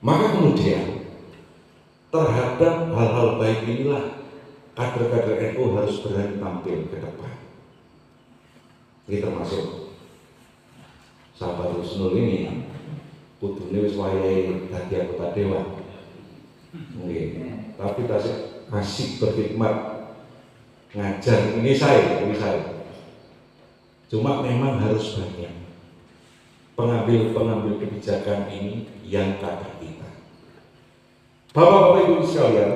Maka kemudian terhadap hal-hal baik inilah kader-kader NU harus berani tampil ke depan. Ini termasuk sahabat Husnul ini, putune wis wayahe dadi anggota dewan. Nggih, tapi tasik asik berkhidmat ngajar ini saya. Cuma memang harus banyak pengambil kebijakan ini yang kader kita. Bapak-bapak ibu sekalian,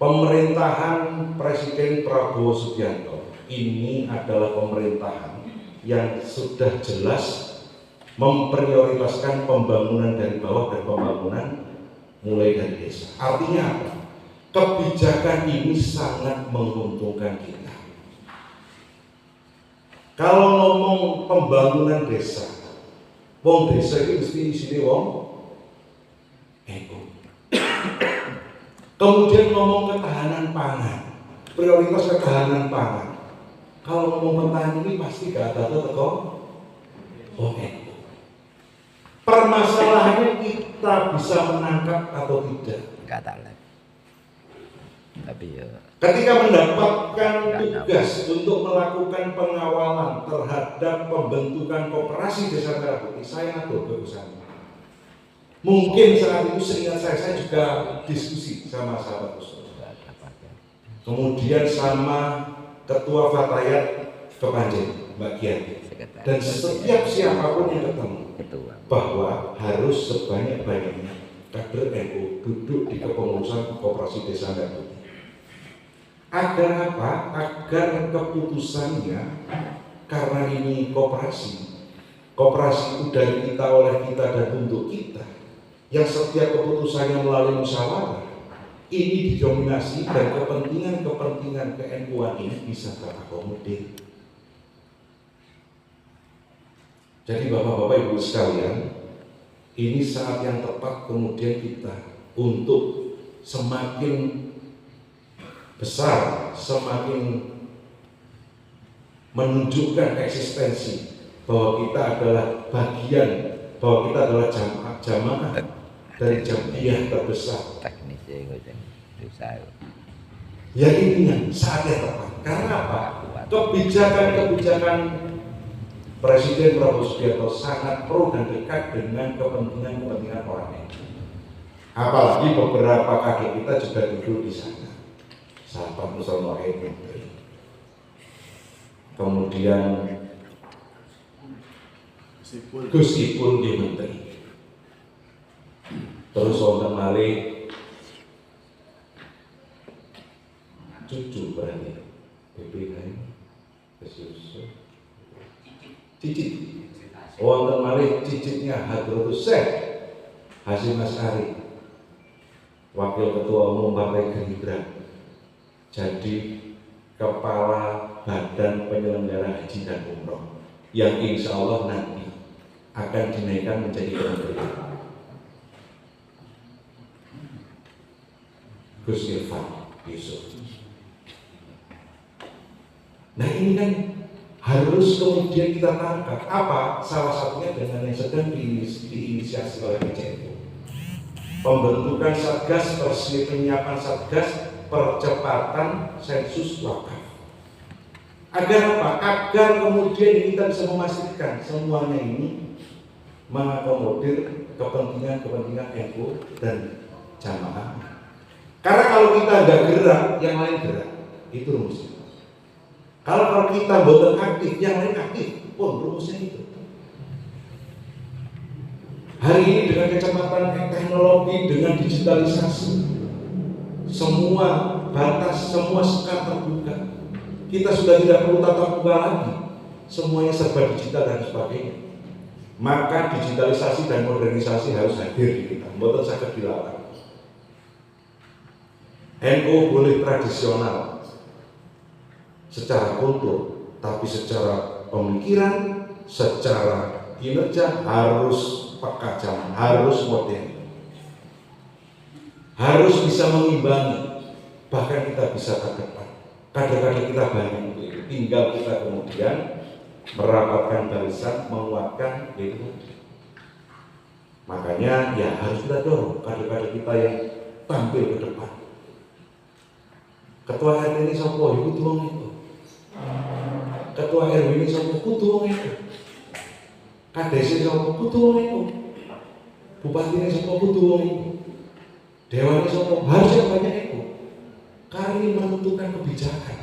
pemerintahan Presiden Prabowo Subianto ini adalah pemerintahan yang sudah jelas memprioritaskan pembangunan dari bawah dan pembangunan mulai dari desa. Artinya apa? Kebijakan ini sangat menguntungkan kita. Kalau ngomong pembangunan desa, wong desa itu mesti isine wong NU. Kemudian ngomong ketahanan pangan, prioritas ketahanan pangan. Kalau ngomong petani ini pasti gak ada teko wong NU. Permasalahannya kita bisa menangkap atau tidak. Enggak tahu. Tapi ya ketika mendapatkan tugas untuk melakukan pengawalan terhadap pembentukan koperasi desa Merah Putih, saya ngatur berusaha. Mungkin saat itu seingat saya juga diskusi sama sahabat Husnul. Kemudian sama Ketua Fatayat Kepanjen, Mbak Kian. Dan setiap siapapun yang ketemu, bahwa harus sebanyak-banyaknya kader NU duduk di kepengurusan koperasi desa Merah Putih. Agar apa? Agar keputusannya, karena ini koperasi itu dari kita, oleh kita, dan untuk kita, yang setiap keputusannya melalui musyawarah ini didominasi dan kepentingan ke-NU-an ini bisa terakomodir. Jadi bapak-bapak ibu sekalian, ini saat yang tepat kemudian kita untuk semakin besar, semakin menunjukkan eksistensi bahwa kita adalah bagian, bahwa kita adalah jamaah dari jamiah terbesar. Ya ini saat yang tepat. Karena apa? Kebijakan Presiden Prabowo Subianto sangat pro dan dekat dengan kepentingan orang lain. Apalagi beberapa kakek kita juga duduk di sana. Sahabat Nusron Wahid Menteri. Kemudian Gus Ipul di Menteri. Terus wonten malih cucu berani BPK Cicit. Wonten malih cicitnya Hadratus Syekh Hasyim Asy'ari, Wakil Ketua Umum Partai Gerindra, jadi Kepala Badan Penyelenggara Haji dan Umroh, yang insya Allah nanti akan dinaikkan menjadi menteri. Gus Irfan Yusuf. Nah ini kan harus kemudian kita tangkap. Apa? Salah satunya dengan yang sedang diinisiasi oleh PCNU. Pembentukan Satgas, penyiapan Satgas percepatan sensus wakaf. Agar apa? Agar kemudian kita bisa memastikan semuanya ini mengakomodir kepentingan NU dan jamaah. Karena kalau kita nggak gerak, yang lain gerak. Itu rumusnya. Kalau kita boten aktif, yang lain aktif, pun rumusnya itu. Hari ini dengan kecepatan teknologi, dengan digitalisasi, semua batas, semua sekat terbuka. Kita sudah tidak perlu tatap muka lagi, semuanya serba digital dan sebagainya. Maka digitalisasi dan modernisasi harus hadir di kita. Boten saged dilawan. NU boleh tradisional secara kultur, tapi secara pemikiran, secara kinerja harus peka zaman, harus modern, harus bisa mengimbangi. Bahkan kita bisa ke depan. Kader-kader kita banyak untuk itu. Tinggal kita kemudian merapatkan barisan, menguatkan itu. Makanya ya harus kita dorong kader-kader kita yang tampil ke depan. Ketua RT ini sopo, iku tuwong itu. Ketua RW ini sopo, kudu wong itu. KDC sopo, kudu wong itu. Bupati ini sopo, kudu wong itu. Dewan ini sopo, harus yang banyak itu. Karena ini menentukan kebijakan.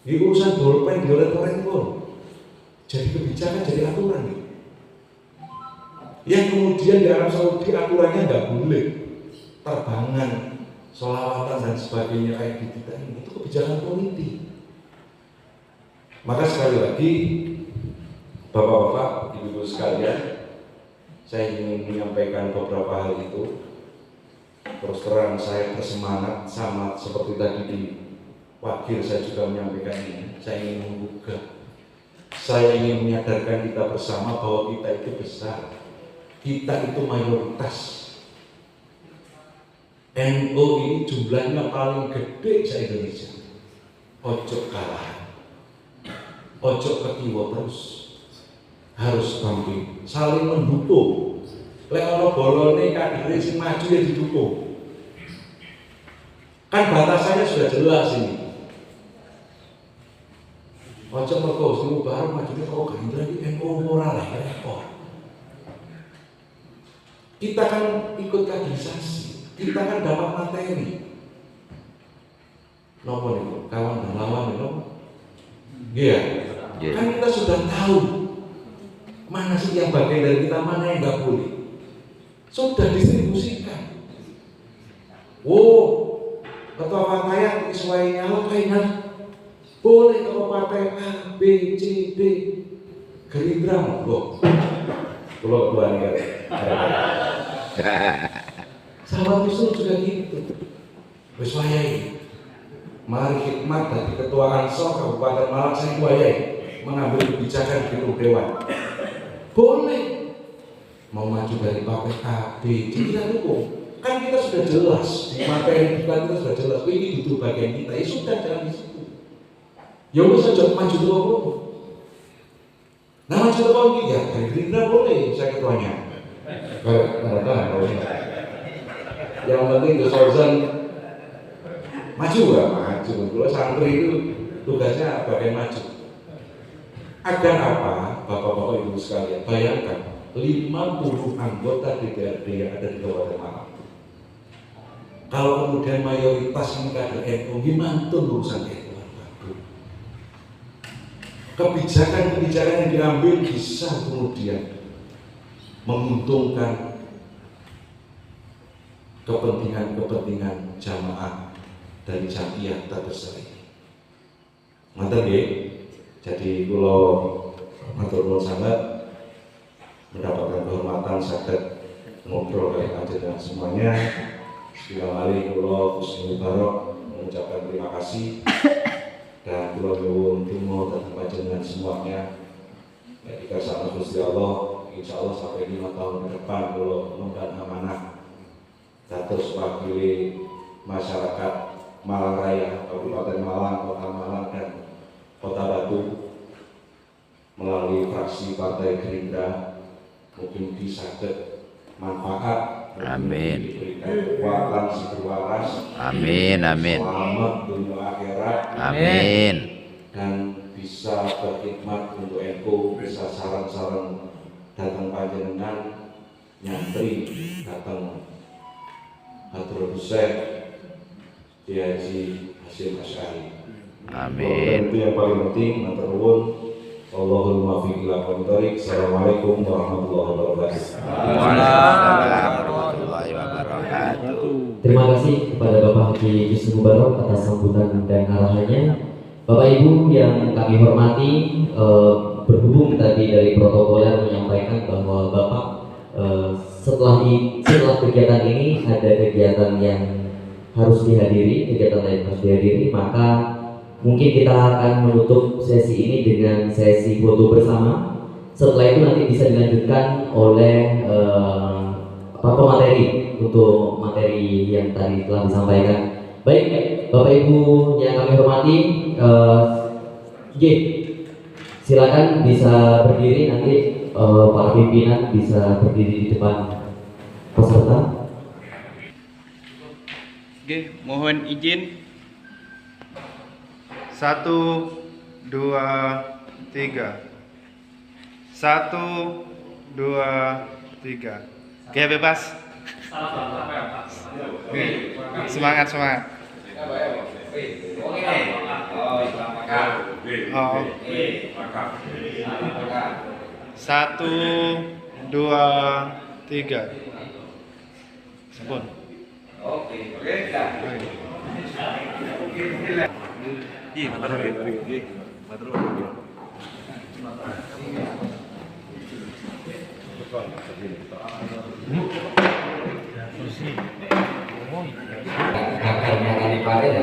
Ini urusan bolpen dioret-oret itu. Jadi kebijakan, jadi aturan nih. Yang kemudian di Arab Saudi aturannya nggak boleh terbangan, sholawatan dan sebagainya kayak di kita ini. Itu kebijakan politik. Maka sekali lagi, Bapak-bapak, Ibu-ibu sekalian, saya ingin menyampaikan beberapa hal itu. Terus terang saya bersemangat sama seperti tadi di wakil saya juga menyampaikan ini. Saya ingin membuka. Saya ingin menyadarkan kita bersama bahwa kita itu besar, kita itu mayoritas. NU ini jumlahnya paling gede se-Indonesia. Ojo kalah, ojo kekiwa terus, harus tampil, saling mendukung. Lek ono bolone kader sing maju ya didukung. Kan batasannya sudah jelas ini. Ojo mergo sing baru maju kok Gerindra iki NU ora lah repot. Kita kan ikut kaderisasi, kita kan dapat materi. Nopo niku kawan dan lawan niku. Iya. Kan kita sudah tahu mana sih yang bagian dari kita, mana yang nggak boleh. Sudah distribusikan. Oh, ketua partai sesuai nyalon kainan boleh ketua partai A, B, C, D, Gerindra monggo. Kalau dua nih, sahabat usul juga gitu. Wis wayahe. Mari khidmat dari ketua Ansor Kabupaten Malang saya wayahe mengambil kebijakan di Dewan. Boleh. Mau maju dari partai A, B, C, kita dukung. Kan kita sudah jelas di materi kita sudah jelas. Ini butuh bagian kita. Ya sudah, jangan di situ. Ya wis aja maju dulu. Nah maju dulu ya, dari Gerindra boleh saya ketuanya. Yang penting The Southern maju ya, maju. Kalau santri itu tugasnya bagian maju. Agar apa, bapak-bapak ibu sekalian, bayangkan 50 anggota DPRD yang ada di Kabupaten Malang. Kalau kemudian mayoritas ini kader NU, gimana tuh urusan itu? Kebijakan-kebijakan yang diambil bisa kemudian menguntungkan kepentingan-kepentingan jamaah dari jamiah terbesar ini. Mantap ya. Jadi kalau matur nuwun sangat mendapatkan kehormatan saged ngobrol kali panjenengan semuanya. Sekali kali kula Gusti Mubarok mengucapkan terima kasih dan kula nyuwun donga dhateng panjenengan semuanya. Jika sama Gusti Allah, insyaallah sampai 5 tahun ke depan kula mengemban amanah dados wakili masyarakat Malang Raya, Kabupaten Malang, Kota Malang dan Kota Batu melalui fraksi Partai Gerindra. Mungkin bisa manfaat, Amin. diberikan kekuatan berwaras, Amin, amin. selamat dunia akhirat, Amin. dan bisa berkhidmat untuk NU, bisa saran-saran datang panjenengan, nyantri datang Hadratus Hussein Kiai Haji Hasyim Asy'ari. Amin. Itu yang paling penting. Matur nuwun. Allahul muwaffiq ila aqwamit thoriq. Assalamualaikum warahmatullahi wabarakatuh. Waalaikumsalam warahmatullahi wabarakatuh. Terima kasih kepada Bapak Haji Yusuf Mubarok atas sambutan dan arahannya. Bapak Ibu yang kami hormati, berhubung tadi dari protokoler menyampaikan bahwa Bapak setelah kegiatan ini ada kegiatan yang harus dihadiri, kegiatan lain harus dihadiri, maka mungkin kita akan menutup sesi ini dengan sesi foto bersama. Setelah itu nanti bisa dilanjutkan oleh pemateri untuk materi yang tadi telah disampaikan. Baik, Bapak Ibu yang kami hormati, silakan bisa berdiri, nanti para pimpinan bisa berdiri di depan peserta. Oke, mohon izin. 1, 2, 3. 1, 2, 3. Oke, bebas. Semangat, semangat. Oh. 1, 2, 3. Sepun. Akarnya akan dipakai ya.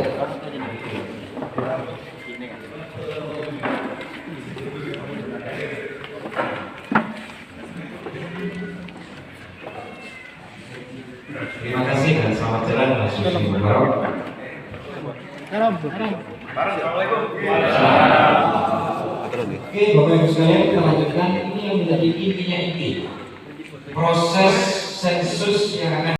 Terima kasih dan selamat jalan Mas Yusuf Mubarok. Oke, Bapak Ibu sekalian, kita lanjutkan. Ini yang menjadi intinya inti proses sensus yang akan